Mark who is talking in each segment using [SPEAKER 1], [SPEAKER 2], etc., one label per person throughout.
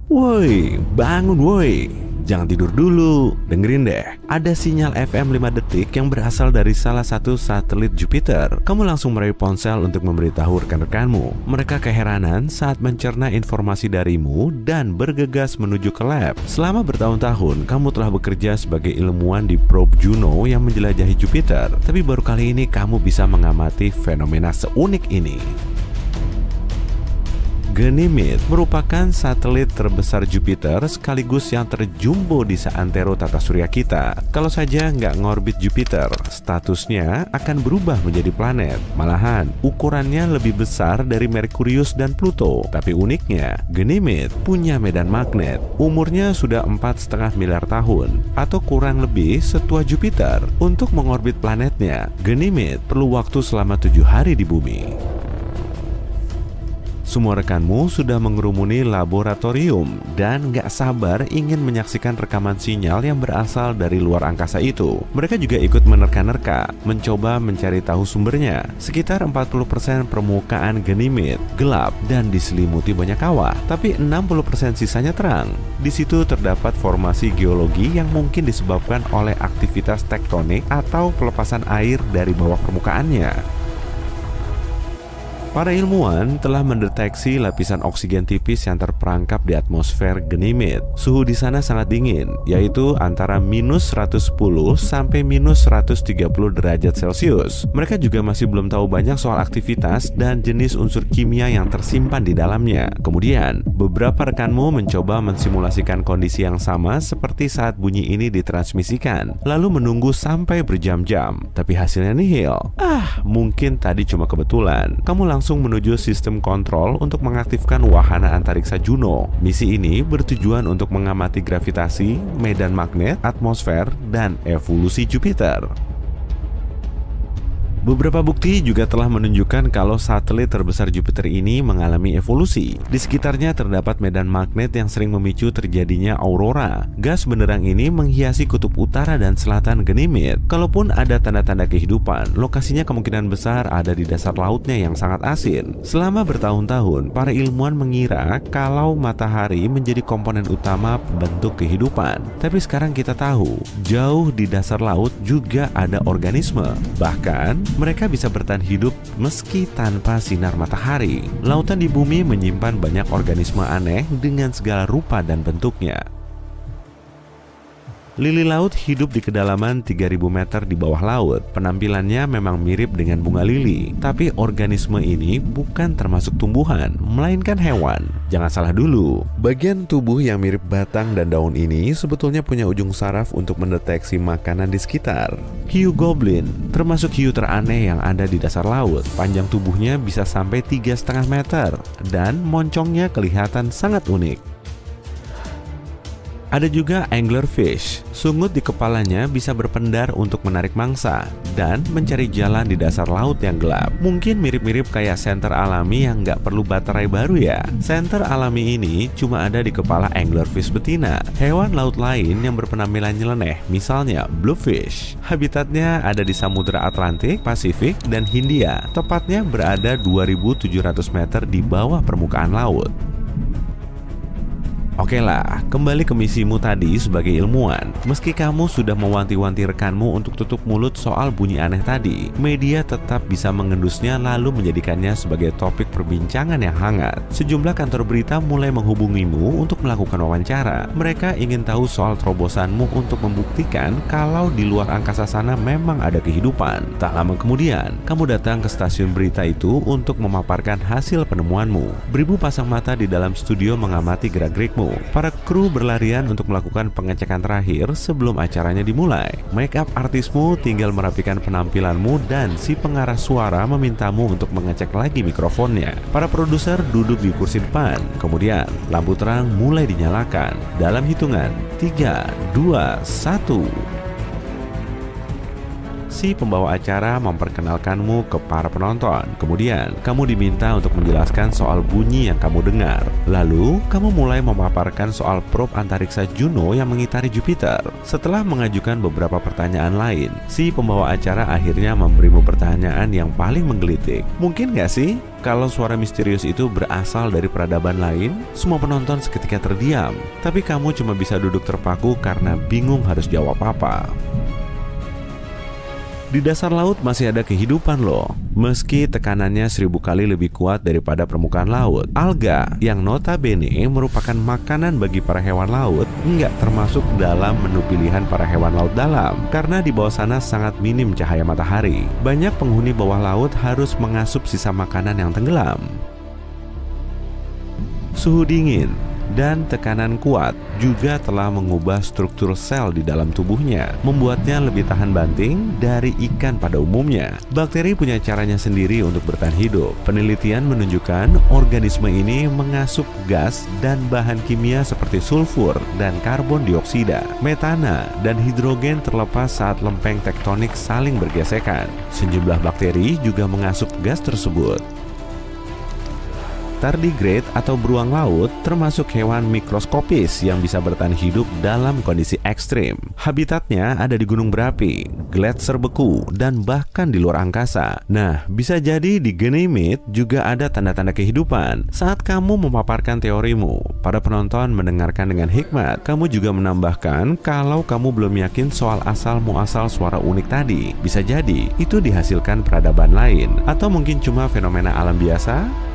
[SPEAKER 1] Woi, bangun woi. Jangan tidur dulu, dengerin deh. Ada sinyal FM 5 detik yang berasal dari salah satu satelit Jupiter. Kamu langsung meraih ponsel untuk memberitahu rekan-rekanmu. Mereka keheranan saat mencerna informasi darimu dan bergegas menuju ke lab. Selama bertahun-tahun, kamu telah bekerja sebagai ilmuwan di probe Juno yang menjelajahi Jupiter. Tapi baru kali ini kamu bisa mengamati fenomena seunik ini. Ganymede merupakan satelit terbesar Jupiter sekaligus yang terjumbo di seantero tata surya kita. Kalau saja nggak ngorbit Jupiter, statusnya akan berubah menjadi planet. Malahan, ukurannya lebih besar dari Merkurius dan Pluto. Tapi uniknya, Ganymede punya medan magnet. Umurnya sudah 4,5 miliar tahun, atau kurang lebih setua Jupiter. Untuk mengorbit planetnya, Ganymede perlu waktu selama 7 hari di bumi. Semua rekanmu sudah mengerumuni laboratorium dan gak sabar ingin menyaksikan rekaman sinyal yang berasal dari luar angkasa itu. Mereka juga ikut menerka-nerka, mencoba mencari tahu sumbernya. Sekitar 40% permukaan Ganymede gelap dan diselimuti banyak kawah, tapi 60% sisanya terang. Di situ terdapat formasi geologi yang mungkin disebabkan oleh aktivitas tektonik atau pelepasan air dari bawah permukaannya. Para ilmuwan telah mendeteksi lapisan oksigen tipis yang terperangkap di atmosfer Ganymede. Suhu di sana sangat dingin, yaitu antara minus 110 sampai minus 130 derajat Celcius. Mereka juga masih belum tahu banyak soal aktivitas dan jenis unsur kimia yang tersimpan di dalamnya. Kemudian, beberapa rekanmu mencoba mensimulasikan kondisi yang sama seperti saat bunyi ini ditransmisikan, lalu menunggu sampai berjam-jam. Tapi hasilnya nihil. Mungkin tadi cuma kebetulan. Kamu langsung menuju sistem kontrol untuk mengaktifkan wahana antariksa Juno. Misi ini bertujuan untuk mengamati gravitasi, medan magnet, atmosfer, dan evolusi Jupiter. Beberapa bukti juga telah menunjukkan kalau satelit terbesar Jupiter ini mengalami evolusi. Di sekitarnya terdapat medan magnet yang sering memicu terjadinya aurora. Gas benderang ini menghiasi kutub utara dan selatan Ganymede. Kalaupun ada tanda-tanda kehidupan, lokasinya kemungkinan besar ada di dasar lautnya yang sangat asin. Selama bertahun-tahun, para ilmuwan mengira kalau matahari menjadi komponen utama bentuk kehidupan. Tapi sekarang kita tahu, jauh di dasar laut juga ada organisme. Bahkan, mereka bisa bertahan hidup meski tanpa sinar matahari. Lautan di bumi menyimpan banyak organisme aneh dengan segala rupa dan bentuknya. Lili laut hidup di kedalaman 3000 meter di bawah laut. Penampilannya memang mirip dengan bunga lili, tapi organisme ini bukan termasuk tumbuhan, melainkan hewan. Jangan salah dulu, bagian tubuh yang mirip batang dan daun ini sebetulnya punya ujung saraf untuk mendeteksi makanan di sekitar. Hiu goblin termasuk hiu teraneh yang ada di dasar laut. Panjang tubuhnya bisa sampai 3,5 meter dan moncongnya kelihatan sangat unik. Ada juga anglerfish. Sungut di kepalanya bisa berpendar untuk menarik mangsa dan mencari jalan di dasar laut yang gelap. Mungkin mirip-mirip kayak senter alami yang nggak perlu baterai baru ya. Senter alami ini cuma ada di kepala anglerfish betina. Hewan laut lain yang berpenampilan nyeleneh, misalnya bluefish. Habitatnya ada di Samudra Atlantik, Pasifik, dan Hindia. Tepatnya berada 2.700 meter di bawah permukaan laut. Oke lah, kembali ke misimu tadi sebagai ilmuwan. Meski kamu sudah mewanti-wanti rekanmu untuk tutup mulut soal bunyi aneh tadi, media tetap bisa mengendusnya lalu menjadikannya sebagai topik perbincangan yang hangat. Sejumlah kantor berita mulai menghubungimu untuk melakukan wawancara. Mereka ingin tahu soal terobosanmu untuk membuktikan kalau di luar angkasa sana memang ada kehidupan. Tak lama kemudian, kamu datang ke stasiun berita itu untuk memaparkan hasil penemuanmu. Beribu pasang mata di dalam studio mengamati gerak-gerikmu. Para kru berlarian untuk melakukan pengecekan terakhir sebelum acaranya dimulai. Make up artismu tinggal merapikan penampilanmu dan si pengarah suara memintamu untuk mengecek lagi mikrofonnya. Para produser duduk di kursi depan. Kemudian lampu terang mulai dinyalakan. Dalam hitungan 3, 2, 1. si pembawa acara memperkenalkanmu ke para penonton. Kemudian, kamu diminta untuk menjelaskan soal bunyi yang kamu dengar. Lalu, kamu mulai memaparkan soal probe antariksa Juno yang mengitari Jupiter. Setelah mengajukan beberapa pertanyaan lain, si pembawa acara akhirnya memberimu pertanyaan yang paling menggelitik. Mungkin nggak sih kalau suara misterius itu berasal dari peradaban lain? Semua penonton seketika terdiam, tapi kamu cuma bisa duduk terpaku karena bingung harus jawab apa. Di dasar laut masih ada kehidupan loh. Meski tekanannya 1000 kali lebih kuat daripada permukaan laut, alga yang notabene merupakan makanan bagi para hewan laut nggak termasuk dalam menu pilihan para hewan laut dalam, karena di bawah sana sangat minim cahaya matahari. Banyak penghuni bawah laut harus mengasup sisa makanan yang tenggelam. Suhu dingin dan tekanan kuat juga telah mengubah struktur sel di dalam tubuhnya, membuatnya lebih tahan banting dari ikan pada umumnya. Bakteri punya caranya sendiri untuk bertahan hidup. Penelitian menunjukkan organisme ini mengasup gas dan bahan kimia seperti sulfur dan karbon dioksida, metana, dan hidrogen terlepas saat lempeng tektonik saling bergesekan. Sejumlah bakteri juga mengasup gas tersebut. Tardigrade atau beruang laut termasuk hewan mikroskopis yang bisa bertahan hidup dalam kondisi ekstrim. Habitatnya ada di gunung berapi, gletser beku, dan bahkan di luar angkasa. Nah, bisa jadi di Ganymede juga ada tanda-tanda kehidupan. Saat kamu memaparkan teorimu, para penonton mendengarkan dengan hikmat. Kamu juga menambahkan kalau kamu belum yakin soal asal-muasal suara unik tadi. Bisa jadi itu dihasilkan peradaban lain, atau mungkin cuma fenomena alam biasa.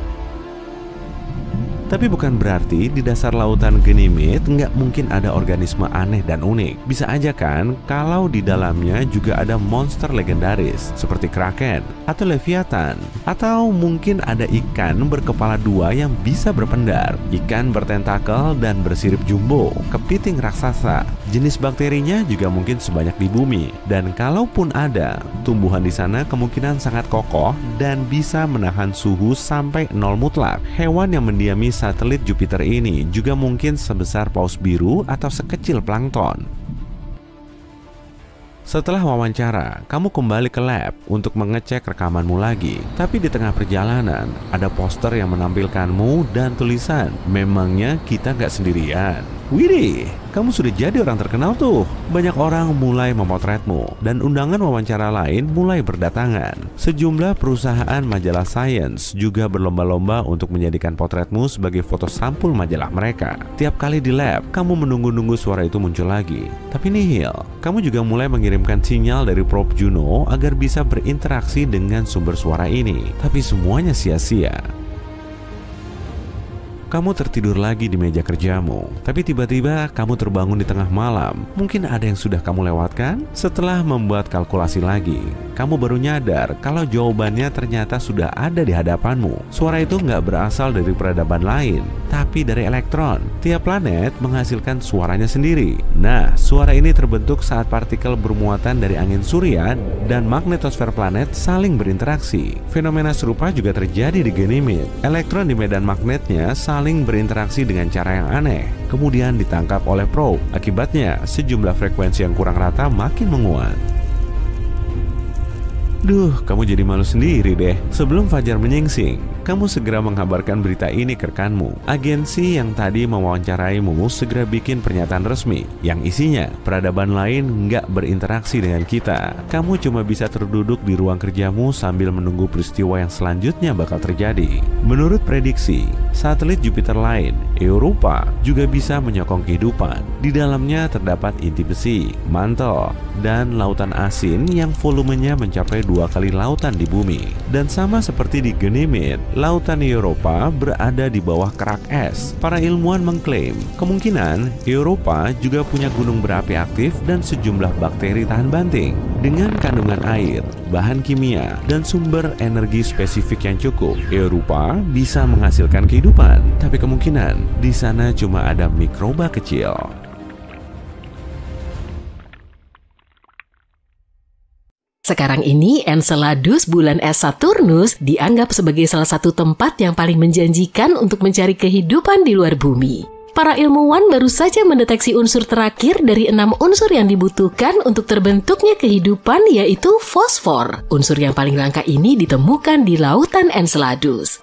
[SPEAKER 1] Tapi bukan berarti di dasar lautan Ganymede nggak mungkin ada organisme aneh dan unik. Bisa aja kan kalau di dalamnya juga ada monster legendaris seperti Kraken atau Leviathan. Atau mungkin ada ikan berkepala dua yang bisa berpendar, ikan bertentakel dan bersirip jumbo, kepiting raksasa. Jenis bakterinya juga mungkin sebanyak di bumi. Dan kalaupun ada, tumbuhan di sana kemungkinan sangat kokoh dan bisa menahan suhu sampai 0 mutlak. Hewan yang mendiami satelit Jupiter ini juga mungkin sebesar paus biru atau sekecil plankton. Setelah wawancara, kamu kembali ke lab untuk mengecek rekamanmu lagi. Tapi di tengah perjalanan, ada poster yang menampilkanmu dan tulisan, "Memangnya kita nggak sendirian?" Widih, kamu sudah jadi orang terkenal tuh. Banyak orang mulai memotretmu dan undangan wawancara lain mulai berdatangan. Sejumlah perusahaan majalah sains juga berlomba-lomba untuk menjadikan potretmu sebagai foto sampul majalah mereka. Tiap kali di lab, kamu menunggu-nunggu suara itu muncul lagi. Tapi nihil, kamu juga mulai mengirimkan sinyal dari probe Juno agar bisa berinteraksi dengan sumber suara ini. Tapi semuanya sia-sia. Kamu tertidur lagi di meja kerjamu, tapi tiba-tiba kamu terbangun di tengah malam. Mungkin ada yang sudah kamu lewatkan? Setelah membuat kalkulasi lagi, kamu baru nyadar kalau jawabannya ternyata sudah ada di hadapanmu. Suara itu nggak berasal dari peradaban lain, tapi dari elektron. Tiap planet menghasilkan suaranya sendiri. Nah, suara ini terbentuk saat partikel bermuatan dari angin surya dan magnetosfer planet saling berinteraksi. Fenomena serupa juga terjadi di Ganymede. Elektron di medan magnetnya saling berinteraksi dengan cara yang aneh, kemudian ditangkap oleh probe. Akibatnya, sejumlah frekuensi yang kurang rata makin menguat. Duh, kamu jadi malu sendiri deh. Sebelum fajar menyingsing, kamu segera mengabarkan berita ini ke rekanmu. Agensi yang tadi mewawancaraimu segera bikin pernyataan resmi yang isinya peradaban lain nggak berinteraksi dengan kita. Kamu cuma bisa terduduk di ruang kerjamu sambil menunggu peristiwa yang selanjutnya bakal terjadi. Menurut prediksi, satelit Jupiter lain, Europa, juga bisa menyokong kehidupan. Di dalamnya terdapat inti besi, mantel, dan lautan asin yang volumenya mencapai 2 kali lautan di bumi. Dan sama seperti di Ganymede, lautan Europa berada di bawah kerak es. Para ilmuwan mengklaim kemungkinan Europa juga punya gunung berapi aktif dan sejumlah bakteri tahan banting. Dengan kandungan air, bahan kimia, dan sumber energi spesifik yang cukup, Europa bisa menghasilkan kehidupan. Tapi kemungkinan di sana cuma ada mikroba kecil.
[SPEAKER 2] Sekarang ini Enceladus bulan es Saturnus dianggap sebagai salah satu tempat yang paling menjanjikan untuk mencari kehidupan di luar bumi. para ilmuwan baru saja mendeteksi unsur terakhir dari 6 unsur yang dibutuhkan untuk terbentuknya kehidupan, yaitu fosfor. Unsur yang paling langka ini ditemukan di lautan Enceladus.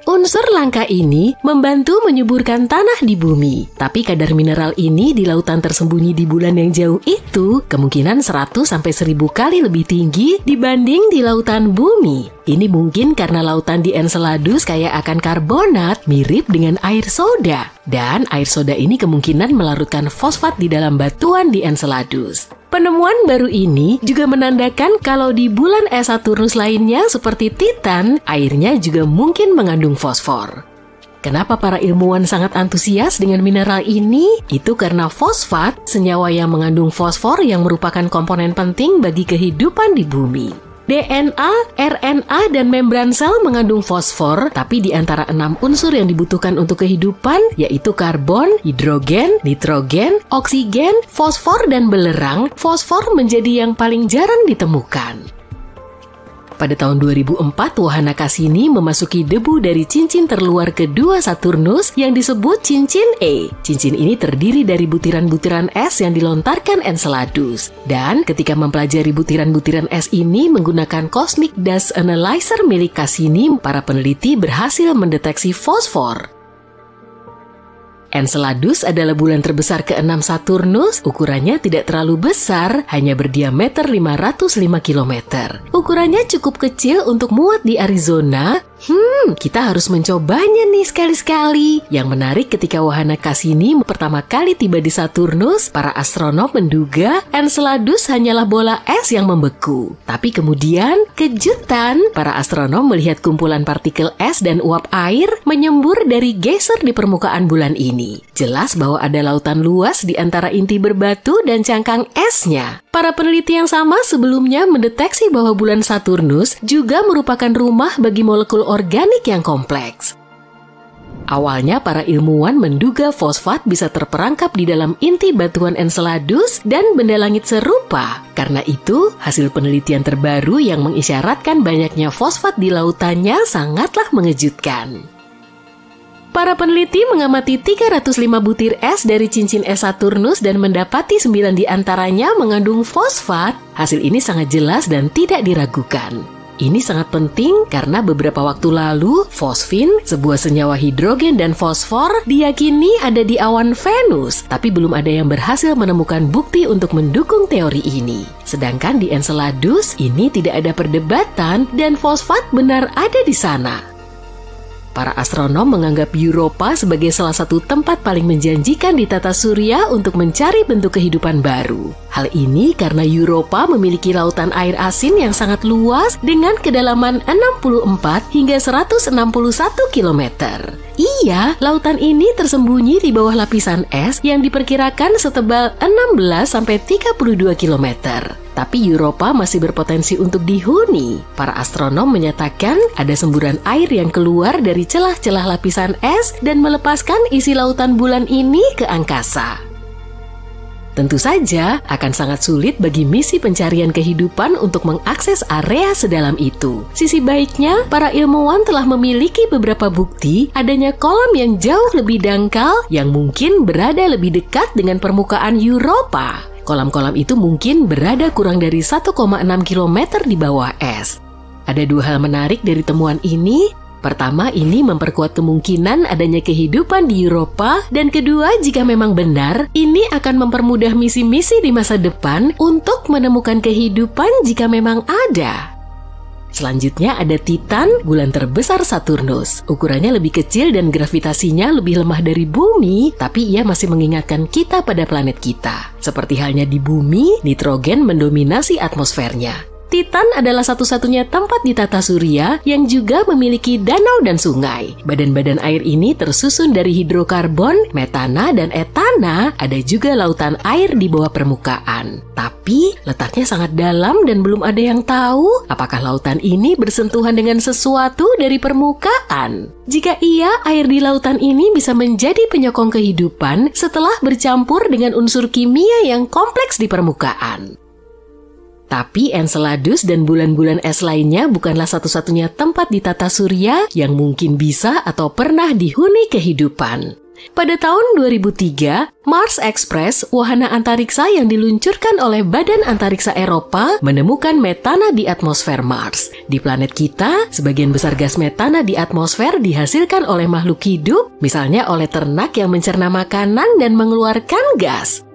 [SPEAKER 2] Unsur langka ini membantu menyuburkan tanah di bumi, tapi kadar mineral ini di lautan tersembunyi di bulan yang jauh itu kemungkinan 100-1000 kali lebih tinggi dibanding di lautan bumi. Ini mungkin karena lautan di Enceladus kaya akan karbonat mirip dengan air soda, dan air soda ini kemungkinan melarutkan fosfat di dalam batuan di Enceladus. Penemuan baru ini juga menandakan kalau di bulan es Saturnus lainnya seperti Titan, airnya juga mungkin mengandung fosfor. Kenapa para ilmuwan sangat antusias dengan mineral ini? Itu karena fosfat, senyawa yang mengandung fosfor yang merupakan komponen penting bagi kehidupan di bumi. DNA, RNA, dan membran sel mengandung fosfor, tapi di antara 6 unsur yang dibutuhkan untuk kehidupan, yaitu karbon, hidrogen, nitrogen, oksigen, fosfor, dan belerang, fosfor menjadi yang paling jarang ditemukan. Pada tahun 2004, wahana Cassini memasuki debu dari cincin terluar kedua Saturnus yang disebut cincin E. Cincin ini terdiri dari butiran-butiran es yang dilontarkan Enceladus. Dan ketika mempelajari butiran-butiran es ini menggunakan Cosmic Dust Analyzer milik Cassini, para peneliti berhasil mendeteksi fosfor. Enceladus adalah bulan terbesar ke-6 Saturnus. Ukurannya tidak terlalu besar, hanya berdiameter 505 km. Ukurannya cukup kecil untuk muat di Arizona. Kita harus mencobanya nih sekali-sekali. Yang menarik, ketika wahana Cassini pertama kali tiba di Saturnus, para astronom menduga Enceladus hanyalah bola es yang membeku. Tapi kemudian, kejutan, para astronom melihat kumpulan partikel es dan uap air menyembur dari geyser di permukaan bulan ini. Jelas bahwa ada lautan luas di antara inti berbatu dan cangkang esnya. Para peneliti yang sama sebelumnya mendeteksi bahwa bulan Saturnus juga merupakan rumah bagi molekul organik yang kompleks. Awalnya para ilmuwan menduga fosfat bisa terperangkap di dalam inti batuan Enceladus dan benda langit serupa. Karena itu, hasil penelitian terbaru yang mengisyaratkan banyaknya fosfat di lautannya sangatlah mengejutkan. Para peneliti mengamati 305 butir es dari cincin es Saturnus dan mendapati 9 di antaranya mengandung fosfat. Hasil ini sangat jelas dan tidak diragukan. Ini sangat penting karena beberapa waktu lalu, fosfin, sebuah senyawa hidrogen dan fosfor, diyakini ada di awan Venus, tapi belum ada yang berhasil menemukan bukti untuk mendukung teori ini. Sedangkan di Enceladus, ini tidak ada perdebatan dan fosfat benar ada di sana. Para astronom menganggap Europa sebagai salah satu tempat paling menjanjikan di tata surya untuk mencari bentuk kehidupan baru. Hal ini karena Europa memiliki lautan air asin yang sangat luas dengan kedalaman 64 hingga 161 km. Iya, lautan ini tersembunyi di bawah lapisan es yang diperkirakan setebal 16-32 km. Tapi Europa masih berpotensi untuk dihuni. Para astronom menyatakan ada semburan air yang keluar dari celah-celah lapisan es dan melepaskan isi lautan bulan ini ke angkasa. Tentu saja akan sangat sulit bagi misi pencarian kehidupan untuk mengakses area sedalam itu. Sisi baiknya, para ilmuwan telah memiliki beberapa bukti adanya kolam yang jauh lebih dangkal yang mungkin berada lebih dekat dengan permukaan Europa. Kolam-kolam itu mungkin berada kurang dari 1,6 km di bawah es. Ada 2 hal menarik dari temuan ini. Pertama, ini memperkuat kemungkinan adanya kehidupan di Europa, dan kedua, jika memang benar, ini akan mempermudah misi-misi di masa depan untuk menemukan kehidupan jika memang ada. Selanjutnya ada Titan, bulan terbesar Saturnus. Ukurannya lebih kecil dan gravitasinya lebih lemah dari bumi, tapi ia masih mengingatkan kita pada planet kita. Seperti halnya di bumi, nitrogen mendominasi atmosfernya. Titan adalah satu-satunya tempat di tata surya yang juga memiliki danau dan sungai. Badan-badan air ini tersusun dari hidrokarbon, metana, dan etana. Ada juga lautan air di bawah permukaan. Tapi letaknya sangat dalam dan belum ada yang tahu apakah lautan ini bersentuhan dengan sesuatu dari permukaan. Jika iya, air di lautan ini bisa menjadi penyokong kehidupan setelah bercampur dengan unsur kimia yang kompleks di permukaan. Tapi Enceladus dan bulan-bulan es lainnya bukanlah satu-satunya tempat di tata surya yang mungkin bisa atau pernah dihuni kehidupan. Pada tahun 2003, Mars Express, wahana antariksa yang diluncurkan oleh Badan Antariksa Eropa, menemukan metana di atmosfer Mars. Di planet kita, sebagian besar gas metana di atmosfer dihasilkan oleh makhluk hidup, misalnya oleh ternak yang mencerna makanan dan mengeluarkan gas.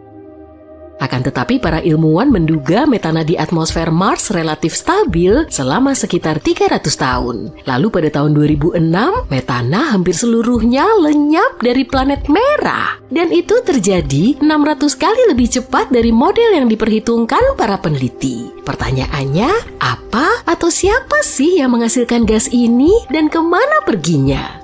[SPEAKER 2] Akan tetapi para ilmuwan menduga metana di atmosfer Mars relatif stabil selama sekitar 300 tahun. Lalu pada tahun 2006, metana hampir seluruhnya lenyap dari planet merah. Dan itu terjadi 600 kali lebih cepat dari model yang diperhitungkan para peneliti. Pertanyaannya, apa atau siapa sih yang menghasilkan gas ini dan kemana perginya?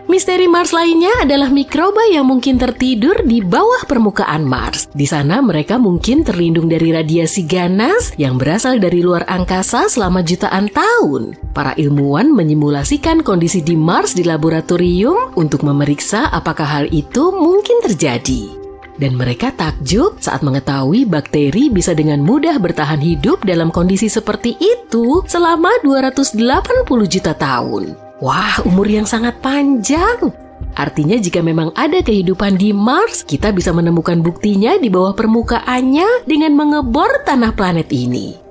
[SPEAKER 2] Misteri Mars lainnya adalah mikroba yang mungkin tertidur di bawah permukaan Mars. Di sana mereka mungkin terlindung dari radiasi ganas yang berasal dari luar angkasa selama jutaan tahun. Para ilmuwan menyimulasikan kondisi di Mars di laboratorium untuk memeriksa apakah hal itu mungkin terjadi. Dan mereka takjub saat mengetahui bakteri bisa dengan mudah bertahan hidup dalam kondisi seperti itu selama 280 juta tahun. Wah, umur yang sangat panjang. Artinya jika memang ada kehidupan di Mars, kita bisa menemukan buktinya di bawah permukaannya dengan mengebor tanah planet ini.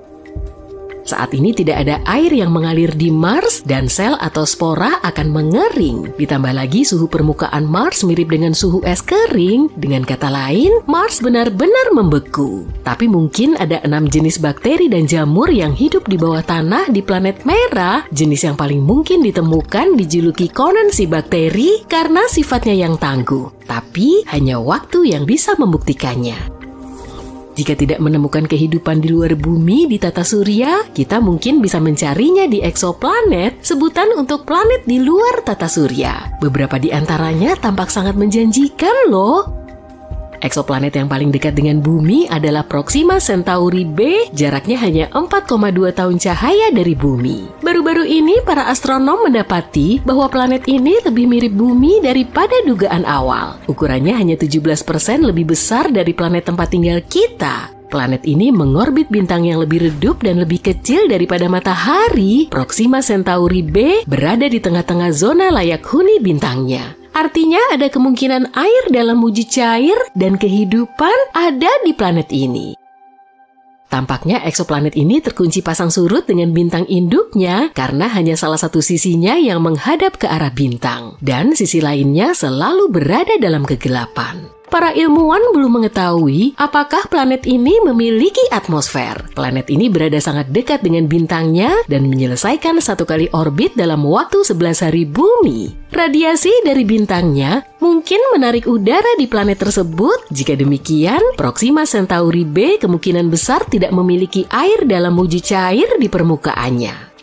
[SPEAKER 2] Saat ini tidak ada air yang mengalir di Mars dan sel atau spora akan mengering. Ditambah lagi suhu permukaan Mars mirip dengan suhu es kering. Dengan kata lain, Mars benar-benar membeku. Tapi mungkin ada 6 jenis bakteri dan jamur yang hidup di bawah tanah di planet merah. Jenis yang paling mungkin ditemukan dijuluki konensi bakteri karena sifatnya yang tangguh. Tapi hanya waktu yang bisa membuktikannya. Jika tidak menemukan kehidupan di luar bumi di tata surya, kita mungkin bisa mencarinya di eksoplanet, sebutan untuk planet di luar tata surya. Beberapa di antaranya tampak sangat menjanjikan loh. Eksoplanet yang paling dekat dengan bumi adalah Proxima Centauri b, jaraknya hanya 4,2 tahun cahaya dari bumi. Baru-baru ini para astronom mendapati bahwa planet ini lebih mirip bumi daripada dugaan awal. Ukurannya hanya 17% lebih besar dari planet tempat tinggal kita. Planet ini mengorbit bintang yang lebih redup dan lebih kecil daripada matahari. Proxima Centauri b berada di tengah-tengah zona layak huni bintangnya. Artinya ada kemungkinan air dalam wujud cair dan kehidupan ada di planet ini. Tampaknya eksoplanet ini terkunci pasang surut dengan bintang induknya karena hanya salah satu sisinya yang menghadap ke arah bintang dan sisi lainnya selalu berada dalam kegelapan. Para ilmuwan belum mengetahui apakah planet ini memiliki atmosfer. Planet ini berada sangat dekat dengan bintangnya dan menyelesaikan satu kali orbit dalam waktu 11 hari bumi. Radiasi dari bintangnya mungkin menarik udara di planet tersebut. Jika demikian, Proxima Centauri b kemungkinan besar tidak memiliki air dalam wujud cair di permukaannya.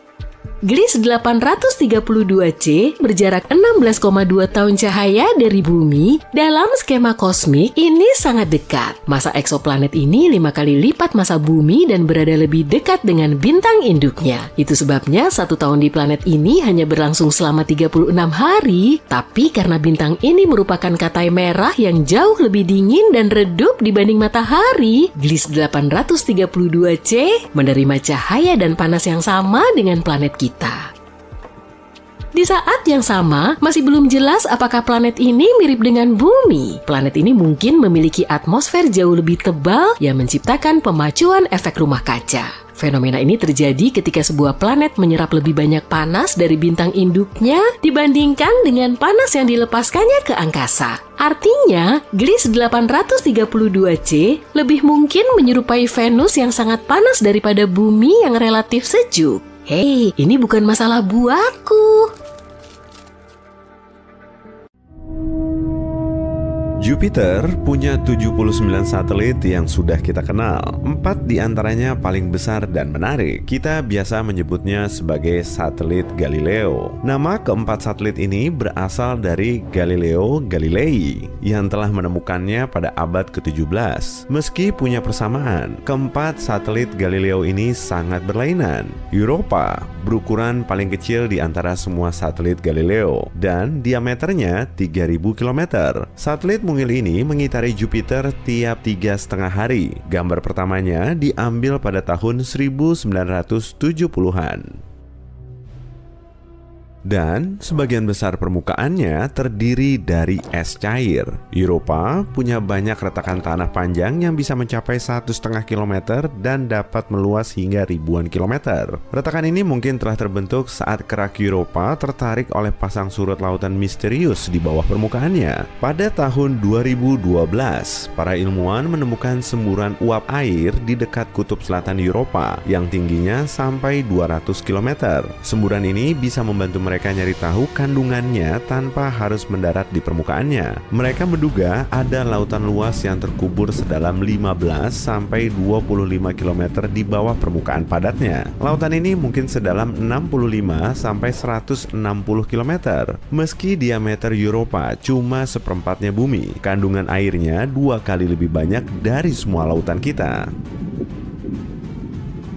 [SPEAKER 2] Gliese 832c berjarak 16,2 tahun cahaya dari bumi. Dalam skema kosmik, ini sangat dekat. Masa eksoplanet ini 5 kali lipat masa bumi dan berada lebih dekat dengan bintang induknya. Itu sebabnya 1 tahun di planet ini hanya berlangsung selama 36 hari. Tapi karena bintang ini merupakan katai merah yang jauh lebih dingin dan redup dibanding matahari, Gliese 832c menerima cahaya dan panas yang sama dengan planet kita. Di saat yang sama, masih belum jelas apakah planet ini mirip dengan bumi. Planet ini mungkin memiliki atmosfer jauh lebih tebal yang menciptakan pemacuan efek rumah kaca. Fenomena ini terjadi ketika sebuah planet menyerap lebih banyak panas dari bintang induknya dibandingkan dengan panas yang dilepaskannya ke angkasa. Artinya, Gliese 832c lebih mungkin menyerupai Venus yang sangat panas daripada bumi yang relatif sejuk. Hei, ini bukan masalah buatku.
[SPEAKER 1] Jupiter punya 79 satelit yang sudah kita kenal. 4 di antaranya paling besar dan menarik. Kita biasa menyebutnya sebagai satelit Galileo. Nama keempat satelit ini berasal dari Galileo Galilei yang telah menemukannya pada abad ke-17. Meski punya persamaan, keempat satelit Galileo ini sangat berlainan. Europa berukuran paling kecil di antara semua satelit Galileo dan diameternya 3000 km. Satelit mungil ini mengitari Jupiter tiap 3,5 hari. Gambar pertamanya diambil pada tahun 1970-an. Dan sebagian besar permukaannya terdiri dari es cair. Europa punya banyak retakan tanah panjang yang bisa mencapai 1,5 kilometer dan dapat meluas hingga ribuan kilometer. Retakan ini mungkin telah terbentuk saat kerak Europa tertarik oleh pasang surut lautan misterius di bawah permukaannya. Pada tahun 2012, para ilmuwan menemukan semburan uap air di dekat kutub selatan Europa yang tingginya sampai 200 km. Semburan ini bisa membantu mereka nyari tahu kandungannya tanpa harus mendarat di permukaannya. Mereka menduga ada lautan luas yang terkubur sedalam 15 sampai 25 km di bawah permukaan padatnya. Lautan ini mungkin sedalam 65 sampai 160 km. Meski diameter Europa cuma seperempatnya bumi, kandungan airnya 2 kali lebih banyak dari semua lautan kita.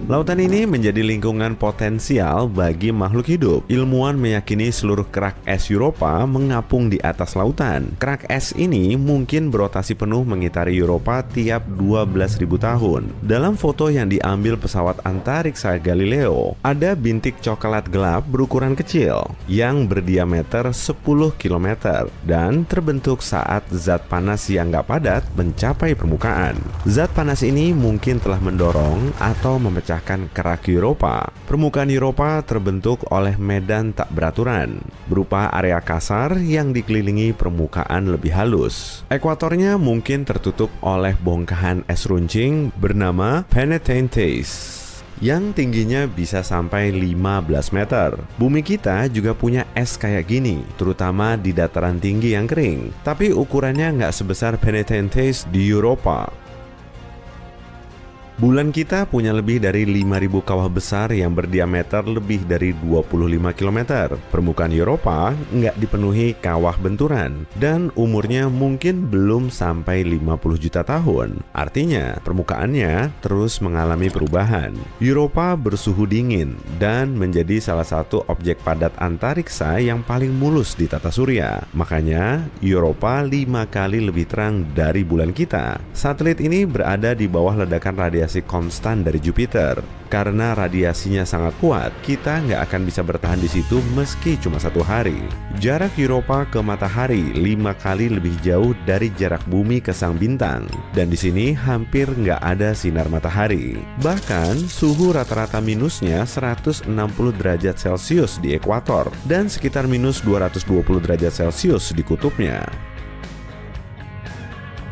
[SPEAKER 1] Lautan ini menjadi lingkungan potensial bagi makhluk hidup. Ilmuwan meyakini seluruh kerak es Europa mengapung di atas lautan. Kerak es ini mungkin berotasi penuh mengitari Europa tiap 12.000 tahun. Dalam foto yang diambil pesawat antariksa Galileo, ada bintik coklat gelap berukuran kecil yang berdiameter 10 km dan terbentuk saat zat panas yang gak padat mencapai permukaan. Zat panas ini mungkin telah mendorong atau memecah kerak Europa. Permukaan Europa terbentuk oleh medan tak beraturan, berupa area kasar yang dikelilingi permukaan lebih halus. Ekuatornya mungkin tertutup oleh bongkahan es runcing bernama Penetentes yang tingginya bisa sampai 15 meter. Bumi kita juga punya es kayak gini, terutama di dataran tinggi yang kering, tapi ukurannya nggak sebesar Penetentes di Europa. Bulan kita punya lebih dari 5.000 kawah besar yang berdiameter lebih dari 25 km. Permukaan Europa nggak dipenuhi kawah benturan dan umurnya mungkin belum sampai 50 juta tahun. Artinya permukaannya terus mengalami perubahan. Europa bersuhu dingin dan menjadi salah satu objek padat antariksa yang paling mulus di tata surya. Makanya Europa 5 kali lebih terang dari bulan kita. Satelit ini berada di bawah ledakan radiasi konstan dari Jupiter. Karena radiasinya sangat kuat, kita nggak akan bisa bertahan di situ meski cuma 1 hari. Jarak Europa ke matahari 5 kali lebih jauh dari jarak bumi ke sang bintang. Dan di sini hampir nggak ada sinar matahari. Bahkan suhu rata-rata minusnya 160 derajat Celcius di ekuator dan sekitar minus 220 derajat Celcius di kutubnya.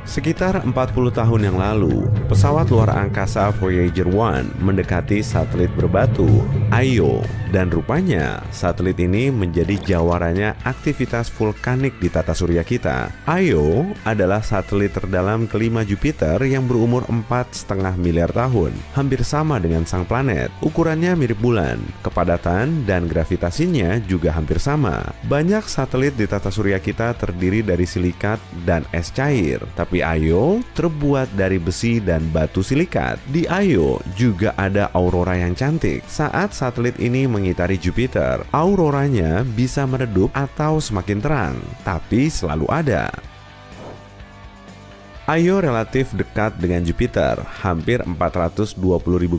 [SPEAKER 1] Sekitar 40 tahun yang lalu, pesawat luar angkasa Voyager 1 mendekati satelit berbatu, Io, dan rupanya satelit ini menjadi jawarannya aktivitas vulkanik di tata surya kita. Io adalah satelit terdalam kelima Jupiter yang berumur 4,5 miliar tahun, hampir sama dengan sang planet. Ukurannya mirip bulan, kepadatan dan gravitasinya juga hampir sama. Banyak satelit di tata surya kita terdiri dari silikat dan es cair, tapi Io terbuat dari besi dan batu silikat. Di Io juga ada aurora yang cantik. Saat satelit ini mengitari Jupiter, auroranya bisa meredup atau semakin terang, tapi selalu ada. Io relatif dekat dengan Jupiter, hampir 420.000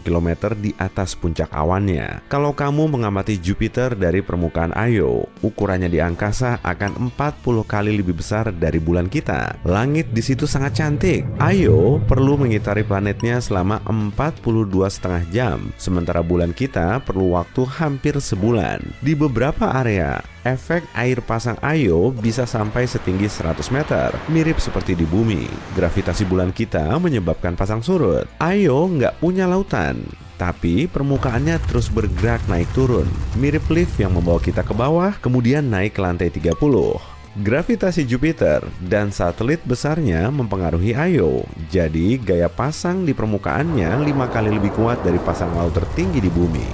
[SPEAKER 1] km di atas puncak awannya. Kalau kamu mengamati Jupiter dari permukaan Io, ukurannya di angkasa akan 40 kali lebih besar dari bulan kita. Langit di situ sangat cantik. Io perlu mengitari planetnya selama 42,5 jam, sementara bulan kita perlu waktu hampir sebulan. Di beberapa area, efek air pasang Io bisa sampai setinggi 100 meter, mirip seperti di bumi. Gravitasi bulan kita menyebabkan pasang surut. Io nggak punya lautan, tapi permukaannya terus bergerak naik turun, mirip lift yang membawa kita ke bawah, kemudian naik ke lantai 30. Gravitasi Jupiter dan satelit besarnya mempengaruhi Io, jadi gaya pasang di permukaannya 5 kali lebih kuat dari pasang laut tertinggi di bumi.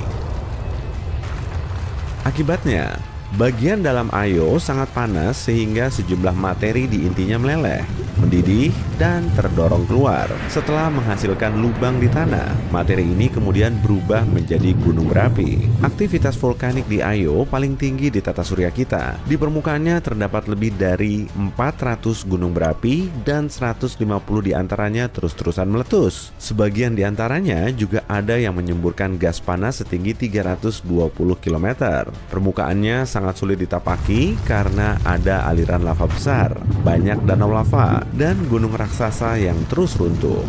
[SPEAKER 1] Akibatnya, bagian dalam Io sangat panas sehingga sejumlah materi di intinya meleleh. mendidih, dan terdorong keluar. Setelah menghasilkan lubang di tanah, materi ini kemudian berubah menjadi gunung berapi. Aktivitas vulkanik di Io paling tinggi di tata surya kita. Di permukaannya terdapat lebih dari 400 gunung berapi dan 150 diantaranya terus-terusan meletus. Sebagian diantaranya juga ada yang menyemburkan gas panas setinggi 320 km. Permukaannya sangat sulit ditapaki karena ada aliran lava besar, banyak danau lava, dan gunung raksasa yang terus runtuh.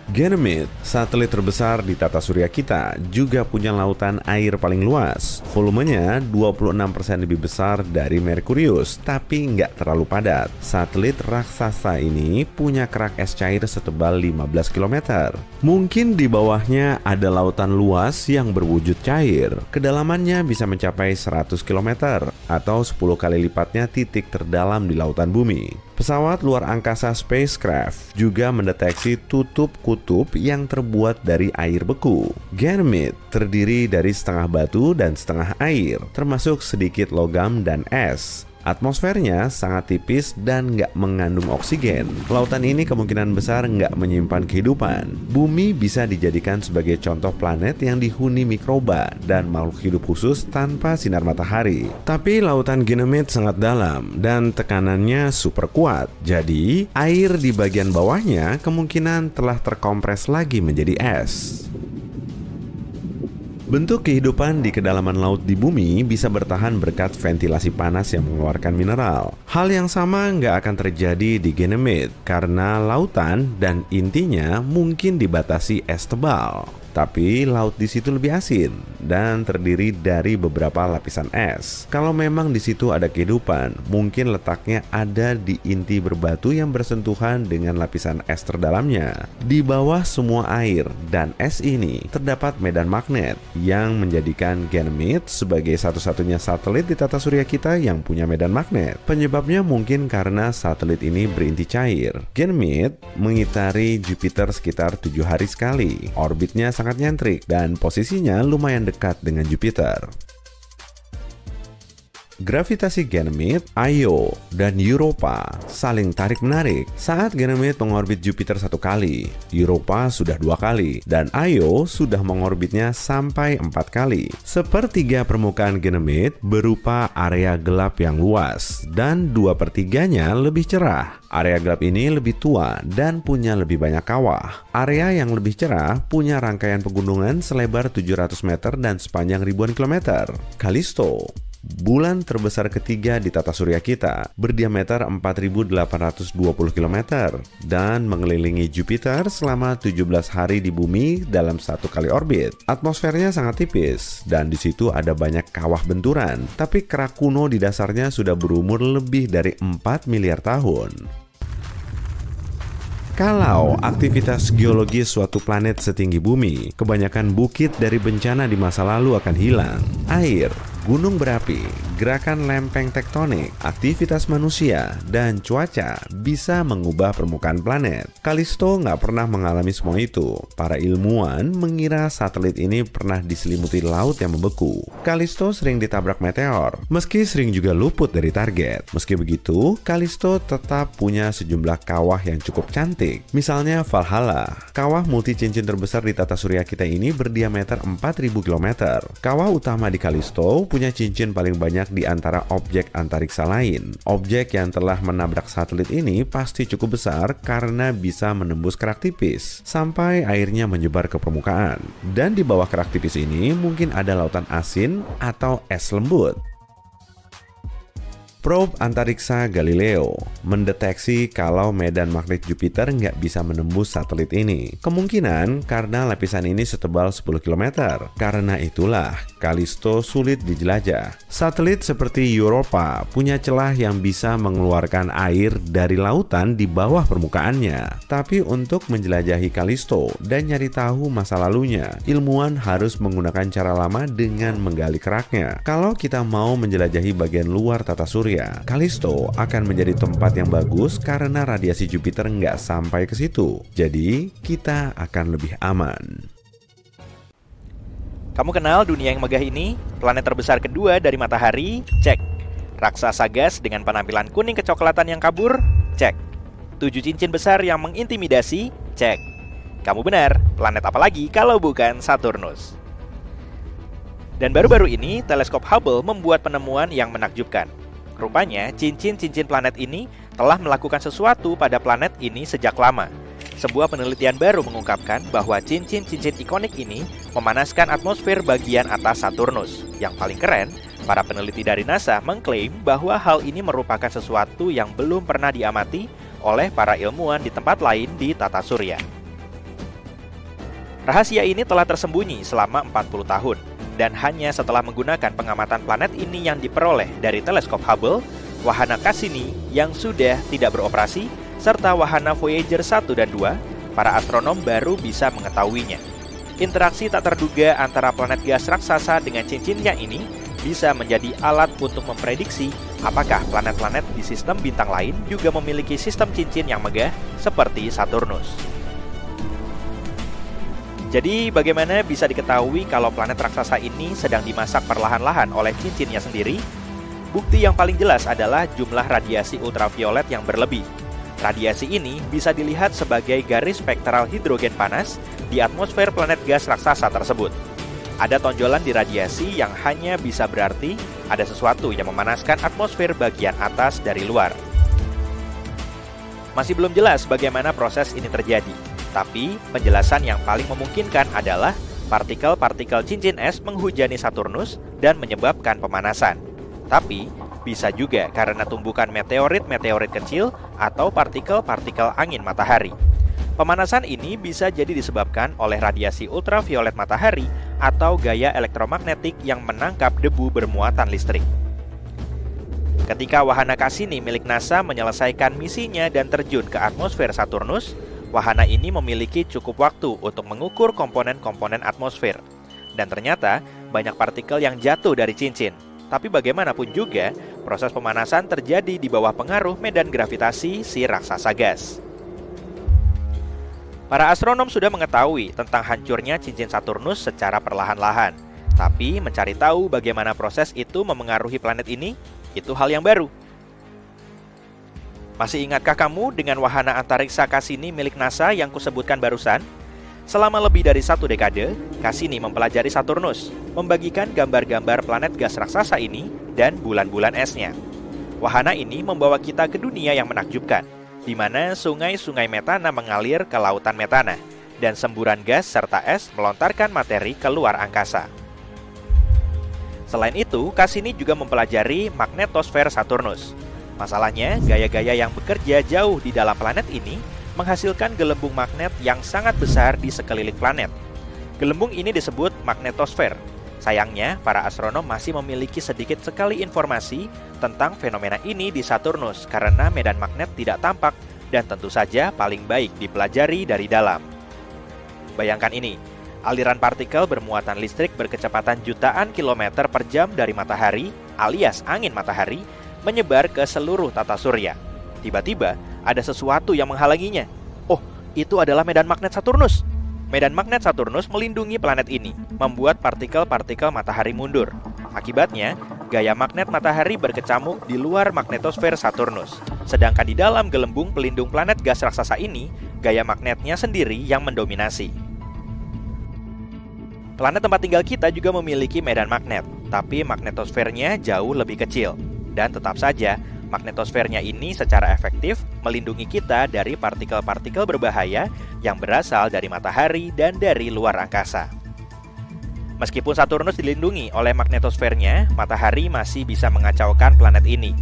[SPEAKER 1] Ganymede, satelit terbesar di tata surya kita, juga punya lautan air paling luas. Volumenya 26% lebih besar dari Merkurius, tapi nggak terlalu padat. Satelit raksasa ini punya kerak es cair setebal 15 km. Mungkin di bawahnya ada lautan luas yang berwujud cair. Kedalamannya bisa mencapai 100 km, atau 10 kali lipatnya titik terdalam di lautan bumi. Pesawat luar angkasa spacecraft juga mendeteksi tutup kutub yang terbuat dari air beku. Ganymede terdiri dari setengah batu dan setengah air, termasuk sedikit logam dan es. Atmosfernya sangat tipis dan nggak mengandung oksigen. Lautan ini kemungkinan besar nggak menyimpan kehidupan. Bumi bisa dijadikan sebagai contoh planet yang dihuni mikroba dan makhluk hidup khusus tanpa sinar matahari. Tapi lautan Ganymede sangat dalam dan tekanannya super kuat. Jadi, air di bagian bawahnya kemungkinan telah terkompres lagi menjadi es. Bentuk kehidupan di kedalaman laut di bumi bisa bertahan berkat ventilasi panas yang mengeluarkan mineral. Hal yang sama nggak akan terjadi di Ganymede karena lautan dan intinya mungkin dibatasi es tebal. Tapi laut di situ lebih asin dan terdiri dari beberapa lapisan es. Kalau memang di situ ada kehidupan, mungkin letaknya ada di inti berbatu yang bersentuhan dengan lapisan es terdalamnya. Di bawah semua air dan es ini terdapat medan magnet yang menjadikan Ganymede sebagai satu-satunya satelit di tata surya kita yang punya medan magnet. Penyebabnya mungkin karena satelit ini berinti cair. Ganymede mengitari Jupiter sekitar 7 hari sekali. Orbitnya sangat nyentrik dan posisinya lumayan dekat dengan Jupiter. Gravitasi Ganymede, Io, dan Europa saling tarik-menarik. Saat Ganymede mengorbit Jupiter 1 kali, Europa sudah 2 kali, dan Io sudah mengorbitnya sampai 4 kali. Sepertiga permukaan Ganymede berupa area gelap yang luas, dan 2/3-nya lebih cerah. Area gelap ini lebih tua dan punya lebih banyak kawah. Area yang lebih cerah punya rangkaian pegunungan selebar 700 meter dan sepanjang ribuan kilometer. Callisto, bulan terbesar ketiga di tata surya kita, berdiameter 4.820 km dan mengelilingi Jupiter selama 17 hari di bumi dalam 1 kali orbit. Atmosfernya sangat tipis dan di situ ada banyak kawah benturan, tapi kerak kuno di dasarnya sudah berumur lebih dari 4 miliar tahun. Kalau aktivitas geologis suatu planet setinggi bumi, kebanyakan bukit dari bencana di masa lalu akan hilang. Air, gunung berapi, gerakan lempeng tektonik, aktivitas manusia, dan cuaca bisa mengubah permukaan planet. Callisto nggak pernah mengalami semua itu. Para ilmuwan mengira satelit ini pernah diselimuti laut yang membeku. Callisto sering ditabrak meteor, meski sering juga luput dari target. Meski begitu, Callisto tetap punya sejumlah kawah yang cukup cantik. Misalnya Valhalla, kawah multi cincin terbesar di tata surya kita ini berdiameter 4.000 km. Kawah utama di Callisto punya cincin paling banyak di antara objek antariksa lain. Objek yang telah menabrak satelit ini pasti cukup besar karena bisa menembus kerak tipis sampai airnya menyebar ke permukaan. Dan di bawah kerak tipis ini mungkin ada lautan asin atau es lembut. Probe antariksa Galileo mendeteksi kalau medan magnet Jupiter nggak bisa menembus satelit ini. Kemungkinan karena lapisan ini setebal 10 km. Karena itulah Callisto sulit dijelajah. Satelit seperti Europa punya celah yang bisa mengeluarkan air dari lautan di bawah permukaannya. Tapi untuk menjelajahi Callisto dan nyari tahu masa lalunya, ilmuwan harus menggunakan cara lama dengan menggali keraknya. Kalau kita mau menjelajahi bagian luar tata surya, Callisto akan menjadi tempat yang bagus karena radiasi Jupiter nggak sampai ke situ. Jadi, kita akan lebih aman.
[SPEAKER 3] Kamu kenal dunia yang megah ini? Planet terbesar kedua dari matahari? Cek. Raksasa gas dengan penampilan kuning kecoklatan yang kabur? Cek. 7 cincin besar yang mengintimidasi? Cek. Kamu benar, planet apa lagi kalau bukan Saturnus? Dan baru-baru ini, teleskop Hubble membuat penemuan yang menakjubkan. Rupanya, cincin-cincin planet ini telah melakukan sesuatu pada planet ini sejak lama. Sebuah penelitian baru mengungkapkan bahwa cincin-cincin ikonik ini memanaskan atmosfer bagian atas Saturnus. Yang paling keren, para peneliti dari NASA mengklaim bahwa hal ini merupakan sesuatu yang belum pernah diamati oleh para ilmuwan di tempat lain di tata surya. Rahasia ini telah tersembunyi selama 40 tahun, dan hanya setelah menggunakan pengamatan planet ini yang diperoleh dari teleskop Hubble, wahana Cassini yang sudah tidak beroperasi, serta wahana Voyager 1 dan 2, para astronom baru bisa mengetahuinya. Interaksi tak terduga antara planet gas raksasa dengan cincinnya ini bisa menjadi alat untuk memprediksi apakah planet-planet di sistem bintang lain juga memiliki sistem cincin yang megah seperti Saturnus. Jadi bagaimana bisa diketahui kalau planet raksasa ini sedang dimasak perlahan-lahan oleh cincinnya sendiri? Bukti yang paling jelas adalah jumlah radiasi ultraviolet yang berlebih. Radiasi ini bisa dilihat sebagai garis spektral hidrogen panas di atmosfer planet gas raksasa tersebut. Ada tonjolan di radiasi yang hanya bisa berarti ada sesuatu yang memanaskan atmosfer bagian atas dari luar. Masih belum jelas bagaimana proses ini terjadi, tapi penjelasan yang paling memungkinkan adalah partikel-partikel cincin es menghujani Saturnus dan menyebabkan pemanasan. Tapi bisa juga karena tumbukan meteorit-meteorit kecil atau partikel-partikel angin matahari. Pemanasan ini bisa jadi disebabkan oleh radiasi ultraviolet matahari atau gaya elektromagnetik yang menangkap debu bermuatan listrik. Ketika wahana Cassini milik NASA menyelesaikan misinya dan terjun ke atmosfer Saturnus, wahana ini memiliki cukup waktu untuk mengukur komponen-komponen atmosfer. Dan ternyata banyak partikel yang jatuh dari cincin. Tapi bagaimanapun juga, proses pemanasan terjadi di bawah pengaruh medan gravitasi si raksasa gas. Para astronom sudah mengetahui tentang hancurnya cincin Saturnus secara perlahan-lahan. Tapi mencari tahu bagaimana proses itu memengaruhi planet ini, itu hal yang baru. Masih ingatkah kamu dengan wahana antariksa Cassini milik NASA yang kusebutkan barusan? Selama lebih dari 1 dekade, Cassini mempelajari Saturnus, membagikan gambar-gambar planet gas raksasa ini dan bulan-bulan esnya. Wahana ini membawa kita ke dunia yang menakjubkan, di mana sungai-sungai metana mengalir ke lautan metana, dan semburan gas serta es melontarkan materi ke luar angkasa. Selain itu, Cassini juga mempelajari magnetosfer Saturnus. Masalahnya, gaya-gaya yang bekerja jauh di dalam planet ini menghasilkan gelembung magnet yang sangat besar di sekeliling planet. Gelembung ini disebut magnetosfer. Sayangnya, para astronom masih memiliki sedikit sekali informasi tentang fenomena ini di Saturnus karena medan magnet tidak tampak dan tentu saja paling baik dipelajari dari dalam. Bayangkan ini, aliran partikel bermuatan listrik berkecepatan jutaan kilometer per jam dari matahari alias angin matahari menyebar ke seluruh tata surya. Tiba-tiba, ada sesuatu yang menghalanginya. Oh, itu adalah medan magnet Saturnus. Medan magnet Saturnus melindungi planet ini, membuat partikel-partikel matahari mundur. Akibatnya, gaya magnet matahari berkecamuk di luar magnetosfer Saturnus. Sedangkan di dalam gelembung pelindung planet gas raksasa ini, gaya magnetnya sendiri yang mendominasi. Planet tempat tinggal kita juga memiliki medan magnet, tapi magnetosfernya jauh lebih kecil. Dan tetap saja, magnetosfernya ini secara efektif melindungi kita dari partikel-partikel berbahaya yang berasal dari matahari dan dari luar angkasa. Meskipun Saturnus dilindungi oleh magnetosfernya, matahari masih bisa mengacaukan planet ini.